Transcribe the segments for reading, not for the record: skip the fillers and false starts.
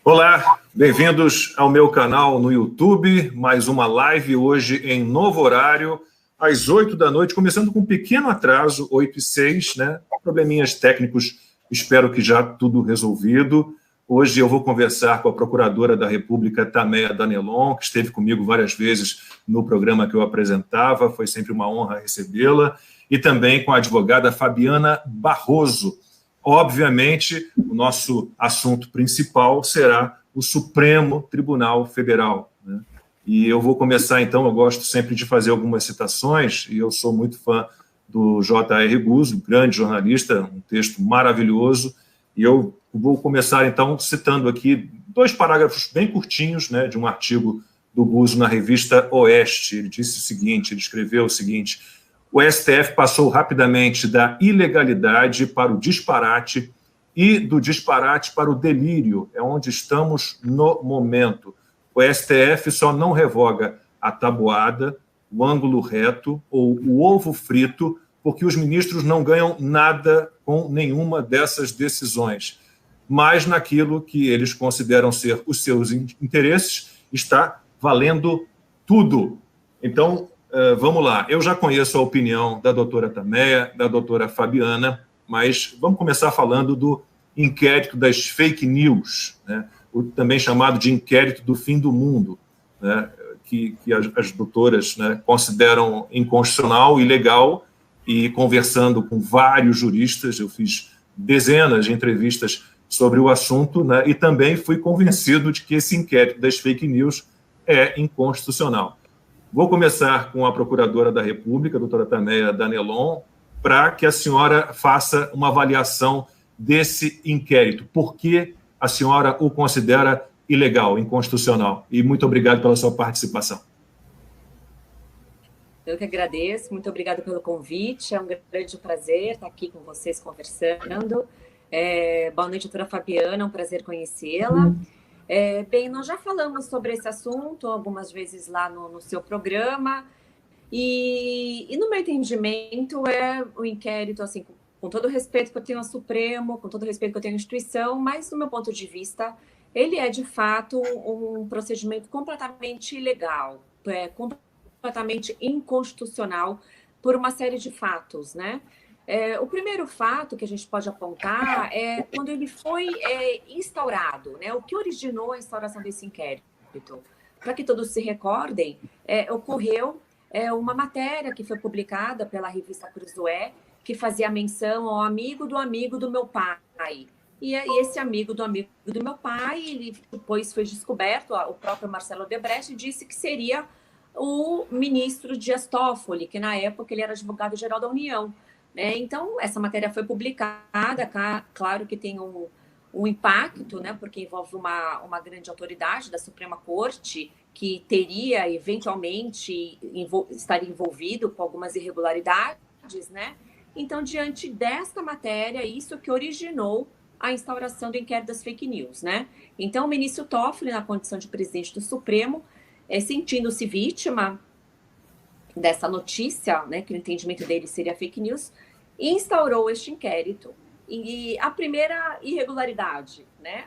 Olá, bem-vindos ao meu canal no YouTube, mais uma live hoje em novo horário, às 8 da noite, começando com um pequeno atraso, 8h06, né? Probleminhas técnicos, espero que já tudo resolvido. Hoje eu vou conversar com a Procuradora da República, Tameia Danelon, que esteve comigo várias vezes no programa que eu apresentava, foi sempre uma honra recebê-la, e também com a advogada Fabiana Barroso. Obviamente, o nosso assunto principal será o Supremo Tribunal Federal, né? E eu vou começar, então, eu gosto sempre de fazer algumas citações, e eu sou muito fã do J.R. Guzzo, grande jornalista, um texto maravilhoso, e eu vou começar, então, citando aqui 2 parágrafos bem curtinhos, né, de um artigo do Guzzo na revista Oeste. Ele disse o seguinte, ele escreveu o seguinte: o STF passou rapidamente da ilegalidade para o disparate e do disparate para o delírio. É onde estamos no momento. O STF só não revoga a tabuada, o ângulo reto ou o ovo frito, porque os ministros não ganham nada com nenhuma dessas decisões. Mas naquilo que eles consideram ser os seus interesses, está valendo tudo. Então, vamos lá. Eu já conheço a opinião da doutora Tameia, da doutora Fabiana, mas vamos começar falando do inquérito das fake news, né? Também chamado de inquérito do fim do mundo, né? que as doutoras, né, consideram inconstitucional, ilegal, e conversando com vários juristas, eu fiz dezenas de entrevistas sobre o assunto, né, e também fui convencido de que esse inquérito das fake news é inconstitucional. Vou começar com a Procuradora da República, a doutora Tameia Danelon, para que a senhora faça uma avaliação desse inquérito. Por que a senhora o considera ilegal, inconstitucional? E muito obrigado pela sua participação. Eu que agradeço, muito obrigada pelo convite, é um grande prazer estar aqui com vocês conversando. Boa noite, doutora Fabiana, é um prazer conhecê-la. Bem, nós já falamos sobre esse assunto algumas vezes lá no seu programa, e no meu entendimento o inquérito, assim, com todo o respeito que eu tenho ao Supremo, com todo o respeito que eu tenho à instituição, mas do meu ponto de vista, ele é de fato um procedimento completamente ilegal, completamente inconstitucional por uma série de fatos, né? O primeiro fato que a gente pode apontar é quando ele foi instaurado, né? O que originou a instauração desse inquérito? Para que todos se recordem, ocorreu uma matéria que foi publicada pela revista Cruzoé, que fazia menção ao amigo do meu pai. E esse amigo do meu pai, ele depois foi descoberto, o próprio Marcelo Odebrecht disse que seria o ministro Dias Toffoli, que na época ele era advogado-geral da União. Então, essa matéria foi publicada, claro que tem um impacto, né, porque envolve uma grande autoridade da Suprema Corte que teria, eventualmente, estaria envolvido com algumas irregularidades, né? Então, diante desta matéria, isso que originou a instauração do inquérito das fake news, né? Então, o ministro Toffoli, na condição de presidente do Supremo, sentindo-se vítima dessa notícia, né, que no entendimento dele seria fake news, instaurou este inquérito. E a primeira irregularidade, né?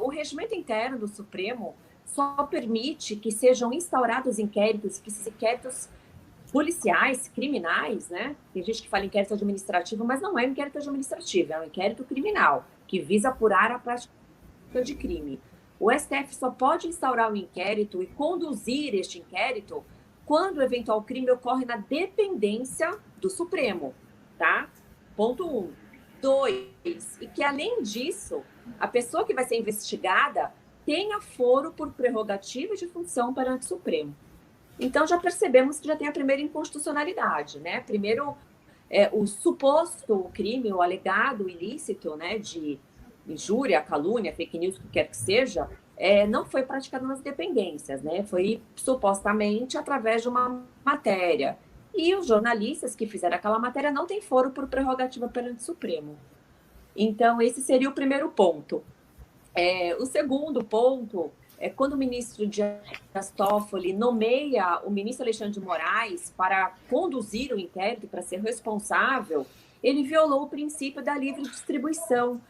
O regimento interno do Supremo só permite que sejam instaurados inquéritos, que esses inquéritos policiais, criminais, né? Tem gente que fala inquérito administrativo, mas não é um inquérito administrativo, é um inquérito criminal, que visa apurar a prática de crime. O STF só pode instaurar um inquérito e conduzir este inquérito quando o eventual crime ocorre na dependência do Supremo, tá? Ponto 1. 2, e que além disso, a pessoa que vai ser investigada tenha foro por prerrogativa de função perante o Supremo. Então, já percebemos que já tem a primeira inconstitucionalidade, né? Primeiro, o suposto crime, o alegado ilícito, né, de injúria, calúnia, fake news, o que quer que seja, não foi praticado nas dependências, né? Foi supostamente através de uma matéria. E os jornalistas que fizeram aquela matéria não têm foro por prerrogativa perante o Supremo. Então, esse seria o primeiro ponto. O segundo ponto é quando o ministro Dias Toffoli nomeia o ministro Alexandre de Moraes para conduzir o inquérito, para ser responsável, ele violou o princípio da livre distribuição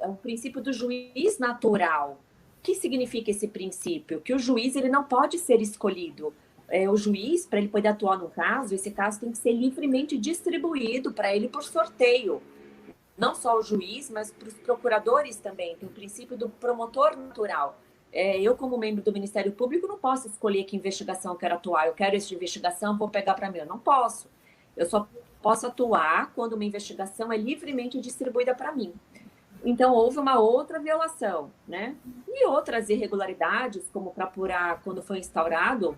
o princípio do juiz natural. O que significa esse princípio? Que o juiz ele não pode ser escolhido. O juiz, para ele poder atuar no caso, esse caso tem que ser livremente distribuído para ele por sorteio. Não só o juiz, mas para os procuradores também. Tem o princípio do promotor natural. Eu, como membro do Ministério Público, não posso escolher que investigação eu quero atuar. Eu quero essa investigação, vou pegar para mim. Eu não posso. Eu só posso atuar quando uma investigação é livremente distribuída para mim. Então, houve uma outra violação, né? E outras irregularidades, como para apurar, quando foi instaurado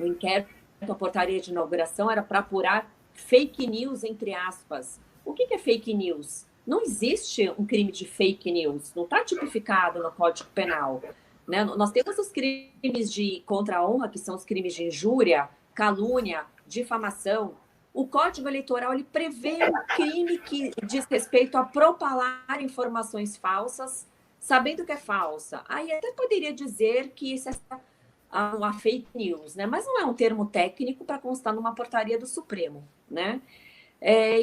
o inquérito, a portaria de inauguração era para apurar fake news, entre aspas. O que é fake news? Não existe um crime de fake news, não está tipificado no Código Penal. Né? Nós temos os crimes contra a honra, que são os crimes de injúria, calúnia, difamação. O Código Eleitoral ele prevê um crime que diz respeito a propalar informações falsas, sabendo que é falsa. Aí até poderia dizer que isso é uma fake news, né? Mas não é um termo técnico para constar numa portaria do Supremo, né?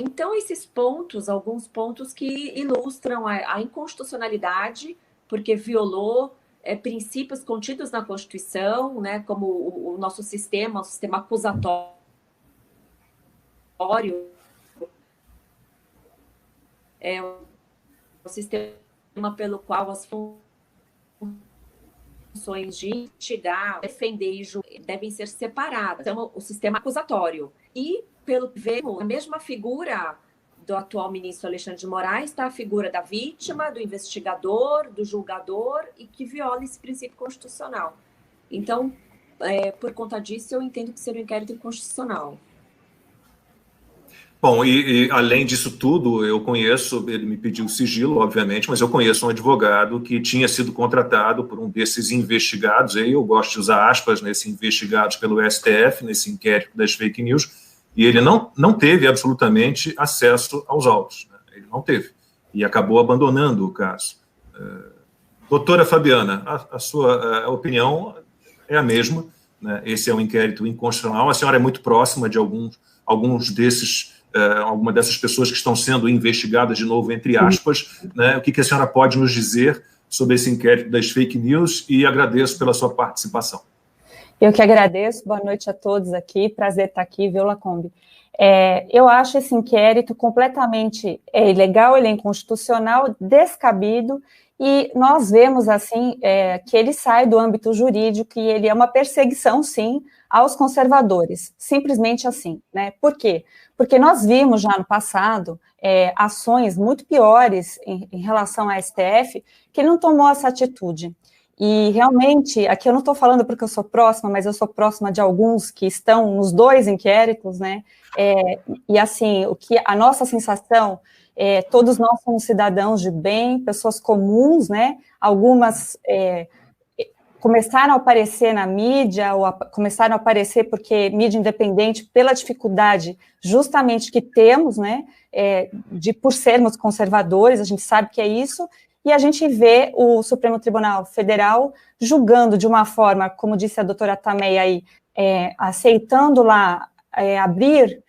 Então, esses pontos, alguns pontos que ilustram a inconstitucionalidade, porque violou princípios contidos na Constituição, né? Como o nosso sistema, o sistema acusatório, o sistema pelo qual as funções de investigar, defender e julgar devem ser separadas. Então, o sistema acusatório. E, pelo que vemos, a mesma figura do atual ministro Alexandre de Moraes está a figura da vítima, do investigador, do julgador, e que viola esse princípio constitucional. Então, por conta disso, eu entendo que seria um inquérito inconstitucional. Bom, e além disso tudo, eu conheço, ele me pediu sigilo, obviamente, mas eu conheço um advogado que tinha sido contratado por um desses investigados, aí eu gosto de usar aspas, nesses investigados pelo STF, nesse inquérito das fake news, e ele não teve absolutamente acesso aos autos, né? Ele não teve, e acabou abandonando o caso. Doutora Fabiana, a sua opinião é a mesma, né? Esse é um inquérito inconstitucional, a senhora é muito próxima de alguns desses alguma dessas pessoas que estão sendo investigadas de novo, entre aspas, né? O que a senhora pode nos dizer sobre esse inquérito das fake news, e agradeço pela sua participação. Eu que agradeço, boa noite a todos aqui, prazer estar aqui, viu, Lacombe? Eu acho esse inquérito completamente ilegal, ele é inconstitucional, descabido, e nós vemos, assim, que ele sai do âmbito jurídico e ele é uma perseguição, sim, aos conservadores, simplesmente assim, né? Por quê? Porque nós vimos já no passado ações muito piores em relação à STF, que não tomou essa atitude. E realmente, aqui eu não estou falando porque eu sou próxima, mas eu sou próxima de alguns que estão nos dois inquéritos, né? E assim, a nossa sensação todos nós somos cidadãos de bem, pessoas comuns, né? Algumas começaram a aparecer na mídia, ou começaram a aparecer porque mídia independente, pela dificuldade justamente que temos, né? Por sermos conservadores, a gente sabe que é isso, e a gente vê o Supremo Tribunal Federal julgando de uma forma, como disse a doutora Tamei aí, aceitando lá abrir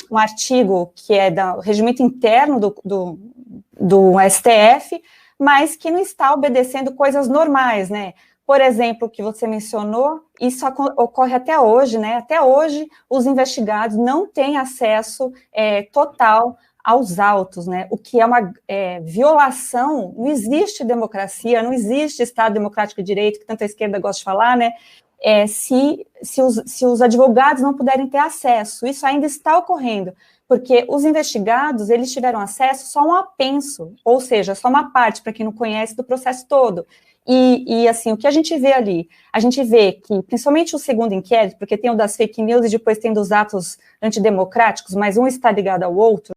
um artigo que é do regimento interno do STF, mas que não está obedecendo coisas normais, né? Por exemplo, o que você mencionou, isso ocorre até hoje, né? Até hoje, os investigados não têm acesso total aos autos, né? O que é uma violação. Não existe democracia, não existe Estado Democrático de Direito, que tanto a esquerda gosta de falar, né? Se os advogados não puderem ter acesso. Isso ainda está ocorrendo, porque os investigados, eles tiveram acesso só a um apenso, ou seja, só uma parte, para quem não conhece, do processo todo. E assim, o que a gente vê ali? A gente vê que, principalmente o segundo inquérito, porque tem o das fake news e depois tem dos atos antidemocráticos, mas um está ligado ao outro,